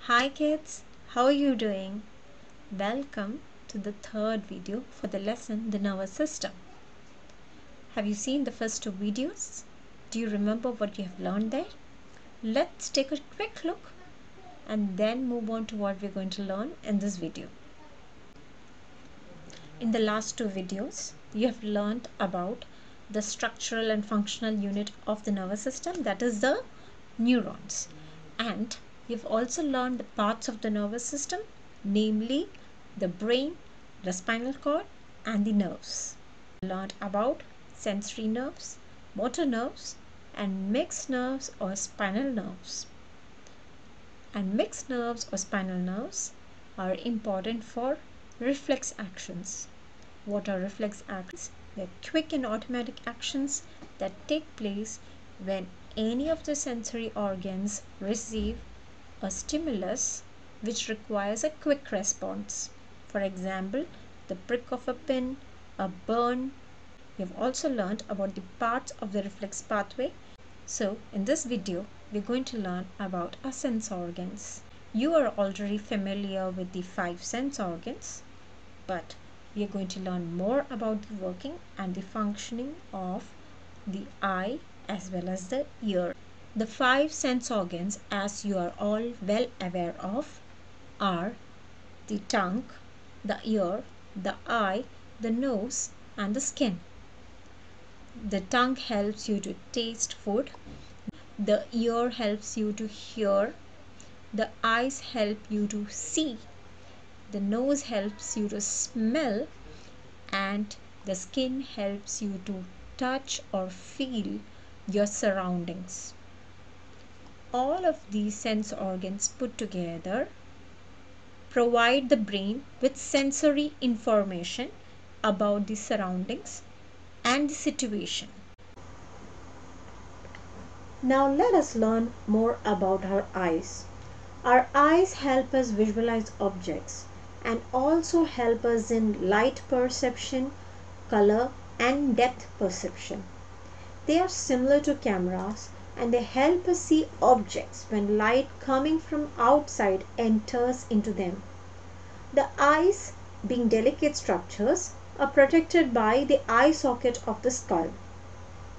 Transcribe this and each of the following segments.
Hi kids, how are you doing? Welcome to the third video for the lesson The Nervous System. Have you seen the first two videos? Do you remember what you have learned there? Let's take a quick look and then move on to what we're going to learn in this video. In the last two videos, you have learned about the structural and functional unit of the nervous system, that is the neurons. And you've also learned the parts of the nervous system, namely the brain, the spinal cord, and the nerves. You learned about sensory nerves, motor nerves, and mixed nerves or spinal nerves. And mixed nerves or spinal nerves are important for reflex actions. What are reflex actions? They're quick and automatic actions that take place when any of the sensory organs receive a stimulus which requires a quick response. For example, the prick of a pin, a burn. We have also learned about the parts of the reflex pathway. So in this video, we're going to learn about our sense organs. You are already familiar with the 5 sense organs, but we are going to learn more about the working and the functioning of the eye as well as the ear. The 5 sense organs, as you are all well aware of, are the tongue, the ear, the eye, the nose, and the skin. The tongue helps you to taste food, the ear helps you to hear, the eyes help you to see, the nose helps you to smell, and the skin helps you to touch or feel your surroundings. All of these sense organs put together provide the brain with sensory information about the surroundings and the situation. Now let us learn more about our eyes. Our eyes help us visualize objects and also help us in light perception, color, and depth perception. They are similar to cameras and they help us see objects when light coming from outside enters into them. The eyes, being delicate structures, are protected by the eye socket of the skull.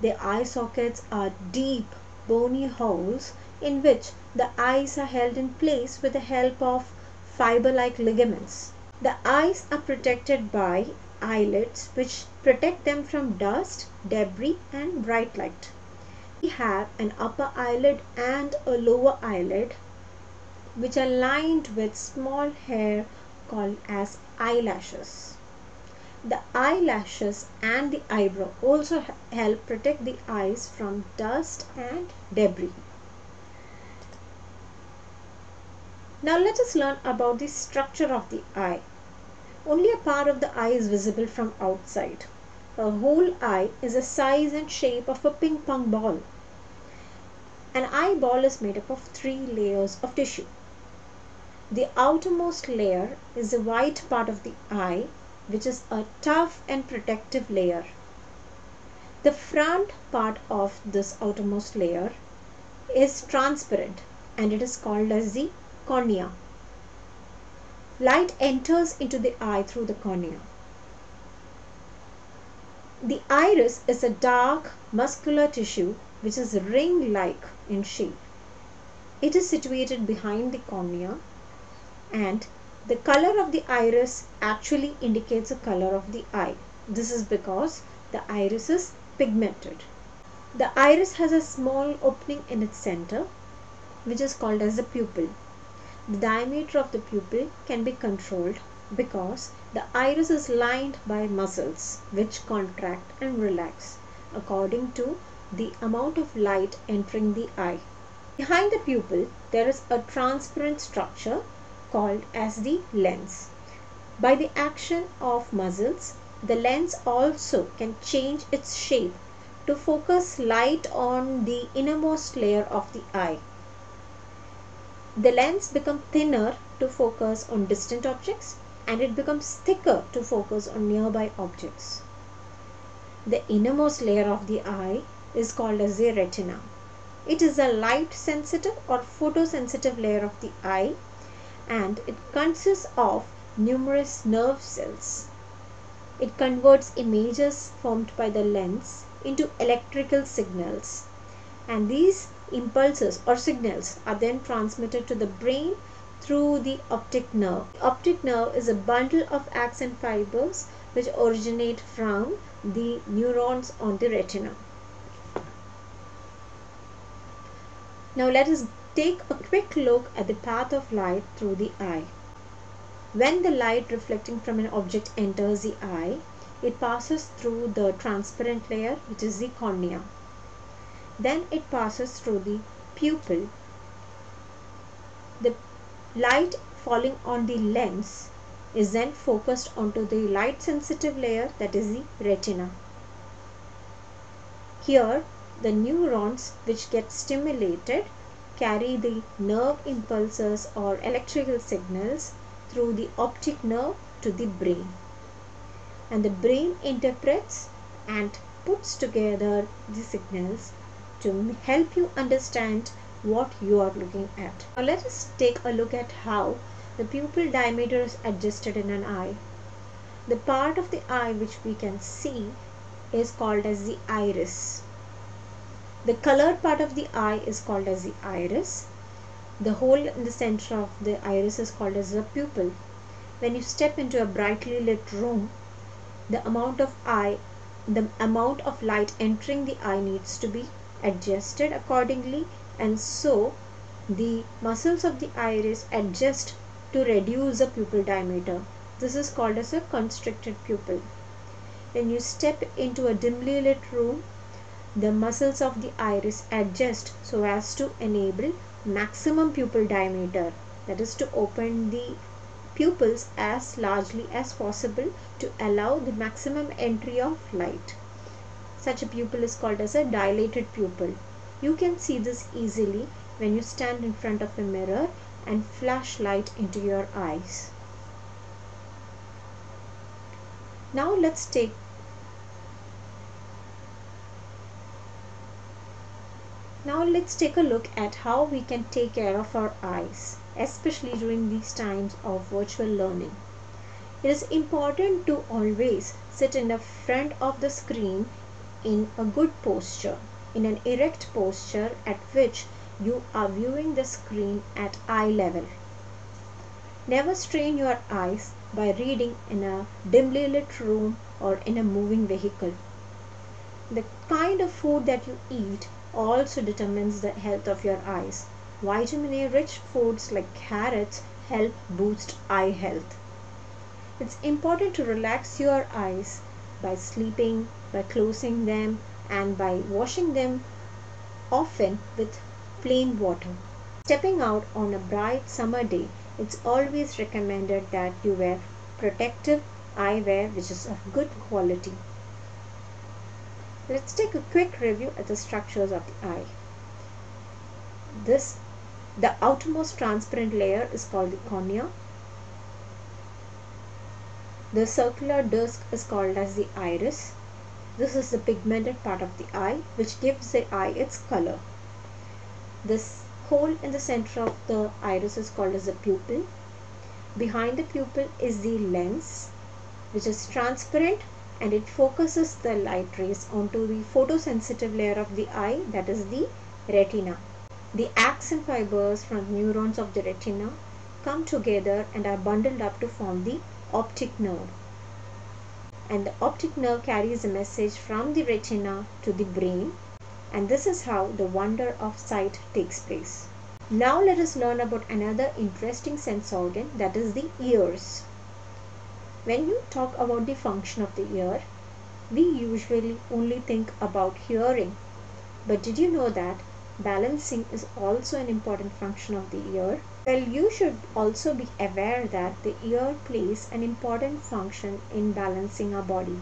The eye sockets are deep, bony holes in which the eyes are held in place with the help of fiber-like ligaments. The eyes are protected by eyelids which protect them from dust, debris, and bright light. We have an upper eyelid and a lower eyelid which are lined with small hair called as eyelashes. The eyelashes and the eyebrow also help protect the eyes from dust and debris. Now let us learn about the structure of the eye. Only a part of the eye is visible from outside. A whole eye is the size and shape of a ping pong ball. An eyeball is made up of 3 layers of tissue. The outermost layer is the white part of the eye, which is a tough and protective layer. The front part of this outermost layer is transparent and it is called as the cornea. Light enters into the eye through the cornea. The iris is a dark muscular tissue which is ring-like in shape. It is situated behind the cornea, and the color of the iris actually indicates the color of the eye. This is because the iris is pigmented. The iris has a small opening in its center which is called as the pupil. The diameter of the pupil can be controlled because the iris is lined by muscles which contract and relax according to the amount of light entering the eye. Behind the pupil there is a transparent structure called as the lens. By the action of muscles, the lens also can change its shape to focus light on the innermost layer of the eye. The lens becomes thinner to focus on distant objects and it becomes thicker to focus on nearby objects. The innermost layer of the eye is called as the retina. It is a light sensitive or photosensitive layer of the eye and it consists of numerous nerve cells. It converts images formed by the lens into electrical signals, and these impulses or signals are then transmitted to the brain through the optic nerve. The optic nerve is a bundle of axon fibers which originate from the neurons on the retina. Now let us take a quick look at the path of light through the eye. When the light reflecting from an object enters the eye, it passes through the transparent layer, which is the cornea. Then it passes through the pupil. The light falling on the lens is then focused onto the light sensitive layer, that is the retina. Here the neurons which get stimulated carry the nerve impulses or electrical signals through the optic nerve to the brain, and the brain interprets and puts together the signals to help you understand what you are looking at. Now let us take a look at how the pupil diameter is adjusted in an eye. The part of the eye which we can see is called as the iris. The colored part of the eye is called as the iris. The hole in the center of the iris is called as the pupil. When you step into a brightly lit room, the amount of light entering the eye needs to be adjusted accordingly, and so the muscles of the iris adjust to reduce the pupil diameter. This is called as a constricted pupil. When you step into a dimly lit room, the muscles of the iris adjust so as to enable maximum pupil diameter, that is to open the pupils as largely as possible to allow the maximum entry of light. Such a pupil is called as a dilated pupil. You can see this easily when you stand in front of a mirror and flash light into your eyes. Now let's take a look at how we can take care of our eyes, especially during these times of virtual learning. It is important to always sit in the front of the screen in a good posture, in an erect posture at which you are viewing the screen at eye level. Never strain your eyes by reading in a dimly lit room or in a moving vehicle. The kind of food that you eat also determines the health of your eyes. Vitamin A rich foods like carrots help boost eye health. It's important to relax your eyes by sleeping, by closing them, and by washing them often with plain water. Stepping out on a bright summer day, it's always recommended that you wear protective eyewear which is of good quality. Let's take a quick review at the structures of the eye. The outermost transparent layer is called the cornea. The circular disc is called as the iris. This is the pigmented part of the eye which gives the eye its color. This hole in the center of the iris is called as the pupil. Behind the pupil is the lens, which is transparent, and it focuses the light rays onto the photosensitive layer of the eye, that is the retina. The axon fibers from neurons of the retina come together and are bundled up to form the optic nerve. And the optic nerve carries a message from the retina to the brain, and this is how the wonder of sight takes place. Now let us learn about another interesting sense organ, that is the ears. When you talk about the function of the ear, we usually only think about hearing. But did you know that balancing is also an important function of the ear? Well, you should also be aware that the ear plays an important function in balancing our body.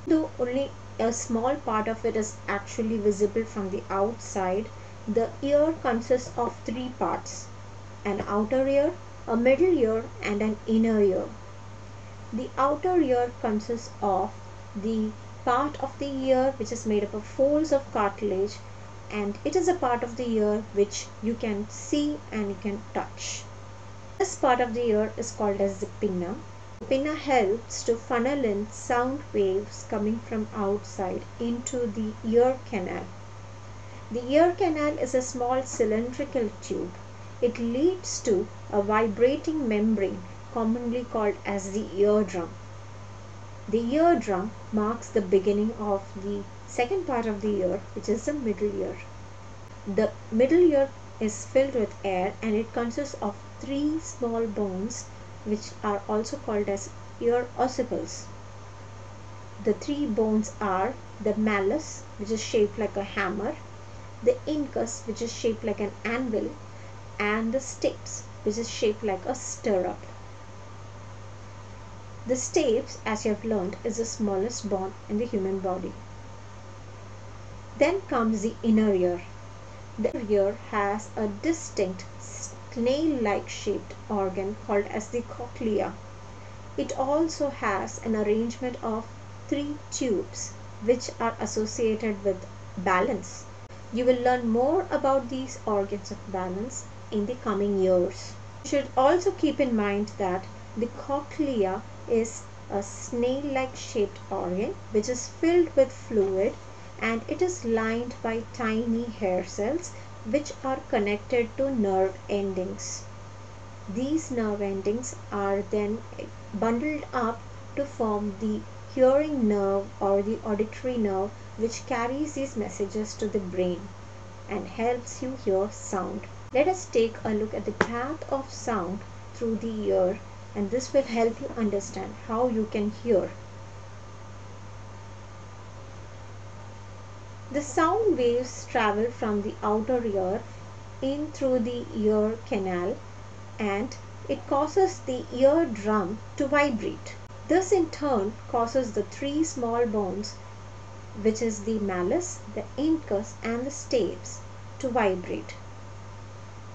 Though only a small part of it is actually visible from the outside, the ear consists of three parts: an outer ear, a middle ear, and an inner ear. The outer ear consists of the part of the ear which is made up of folds of cartilage, and it is a part of the ear which you can see and you can touch. This part of the ear is called as the pinna. The pinna helps to funnel in sound waves coming from outside into the ear canal. The ear canal is a small cylindrical tube. It leads to a vibrating membrane commonly called as the eardrum. The eardrum marks the beginning of the second part of the ear, which is the middle ear. The middle ear is filled with air and it consists of three small bones which are also called as ear ossicles. The three bones are the malleus, which is shaped like a hammer, the incus, which is shaped like an anvil, and the stapes, which is shaped like a stirrup. The stapes, as you have learned, is the smallest bone in the human body. Then comes the inner ear. The inner ear has a distinct snail-like shaped organ called as the cochlea. It also has an arrangement of three tubes which are associated with balance. You will learn more about these organs of balance in the coming years. You should also keep in mind that the cochlea is a snail-like shaped organ which is filled with fluid, and it is lined by tiny hair cells which are connected to nerve endings. These nerve endings are then bundled up to form the hearing nerve or the auditory nerve, which carries these messages to the brain and helps you hear sound. Let us take a look at the path of sound through the ear, and this will help you understand how you can hear. The sound waves travel from the outer ear in through the ear canal, and it causes the eardrum to vibrate. This in turn causes the three small bones, which is the malleus, the incus, and the stapes, to vibrate.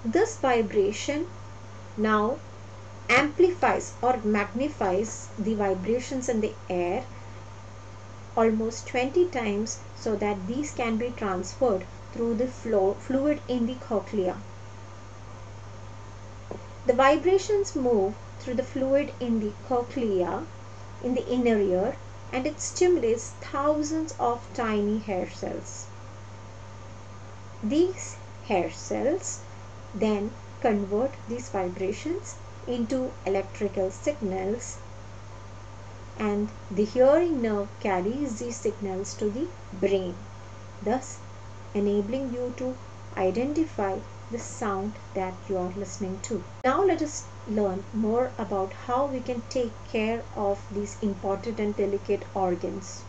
This vibration now amplifies or magnifies the vibrations in the air almost 20 times so that these can be transferred through the fluid in the cochlea. The vibrations move through the fluid in the cochlea in the inner ear, and it stimulates thousands of tiny hair cells. These hair cells then convert these vibrations into electrical signals, and the hearing nerve carries these signals to the brain, thus enabling you to identify the sound that you are listening to. Now let us learn more about how we can take care of these important and delicate organs.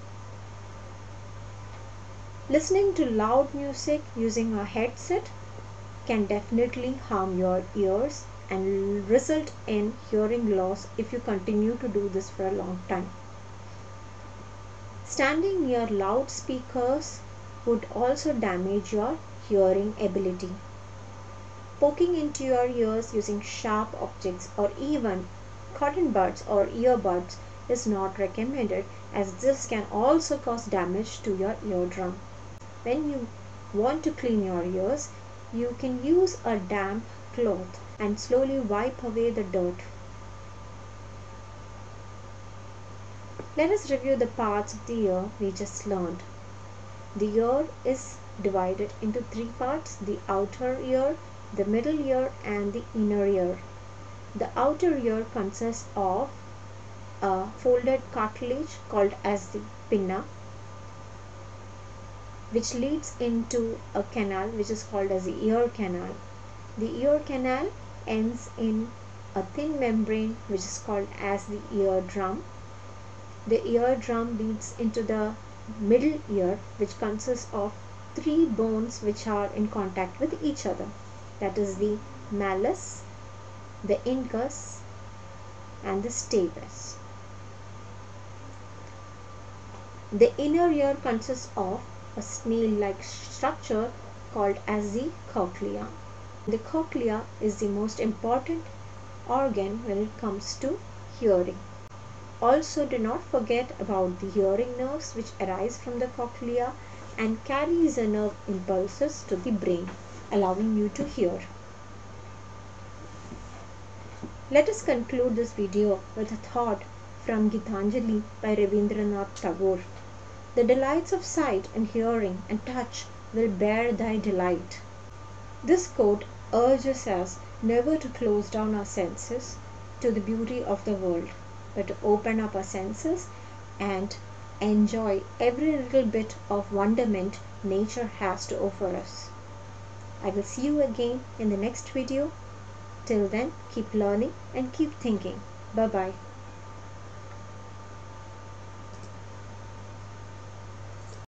Listening to loud music using a headset can definitely harm your ears and result in hearing loss if you continue to do this for a long time. Standing near loudspeakers would also damage your hearing ability. Poking into your ears using sharp objects or even cotton buds or earbuds is not recommended, as this can also cause damage to your eardrum. When you want to clean your ears, you can use a damp cloth and slowly wipe away the dirt. Let us review the parts of the ear we just learned. The ear is divided into three parts: the outer ear, the middle ear, and the inner ear. The outer ear consists of a folded cartilage called as the pinna, which leads into a canal which is called as the ear canal. The ear canal ends in a thin membrane which is called as the eardrum. The eardrum leads into the middle ear, which consists of three bones which are in contact with each other. That is the malleus, the incus, and the stapes. The inner ear consists of a snail-like structure called as the cochlea. The cochlea is the most important organ when it comes to hearing. Also, do not forget about the hearing nerves which arise from the cochlea and carries the nerve impulses to the brain, allowing you to hear. Let us conclude this video with a thought from Gitanjali by Rabindranath Tagore. The delights of sight and hearing and touch will bear thy delight. This quote urges us never to close down our senses to the beauty of the world, but to open up our senses and enjoy every little bit of wonderment nature has to offer us. I will see you again in the next video. Till then, keep learning and keep thinking. Bye bye.